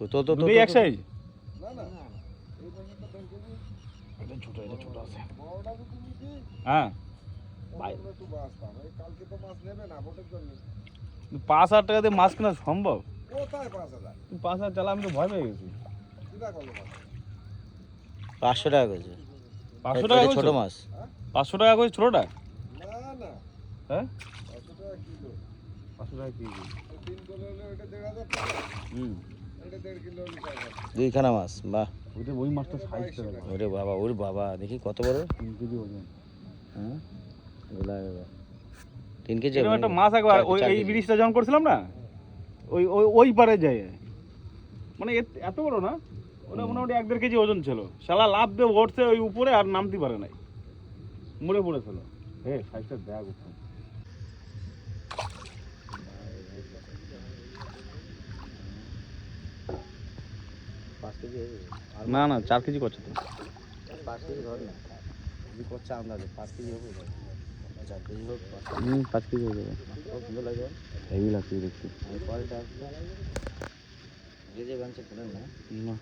তো তো দুটোই এক সাইজ? এটা ছোট আছে। হ্যাঁ, একটু বাঁচতাম, এই কালকে তো মাছ নেবে না ভোটের জন্য। 5,000 টাকা দিয়ে মাছ কেনা সম্ভব? কোথায় 5,000? 5,000 চালা, আমি তো ভয় পেয়ে গেছি। কিরা করলো মাছ? 500 টাকা করেছে। 500 টাকা ছোট করেছো? মাছ। 500 টাকা করে ছোটটা? না না, হ্যাঁ, 500 টাকা কিলো। 500 টাকা কেজি। 3 কিলো হলে ওটা 1,500 টাকা, হুম, এটা 1.5 কিলো হলে 4,000। দুইখানা মাছ, বাহ। ওই মাছটা সাইজটা দেখো, ওরে বাবা দেখি কত বড়। 3 কেজি ওজন। হ্যাঁ, 3 কেজি এরকম হবে একটা নাকি? মাছ একবার 4 এই কেজি। ব্রিজটা যখন করছিলাম না, ওই পারে যায়, মানে এত বড় না, ওটা মোটামুটি 1-1.5 কেজি ওজন ছিল। শালা লাভ দিয়ে উঠছে ওই উপরে, আর নামতে পারে নাই, মরে পড়েছিল। সাইজটা দেখ উপরে। না না, 4 কেজি করছে তো। 5 কেজি ধর না, যদি করছে আন্দাজে 5 কেজি হবে। 4 কেজি হোক, 5 কেজি হয়ে যাবে। সুন্দর লাগবে। হেভি লাগছে দেখতে। আমি পরে যে বাঞ্চে করেন না। না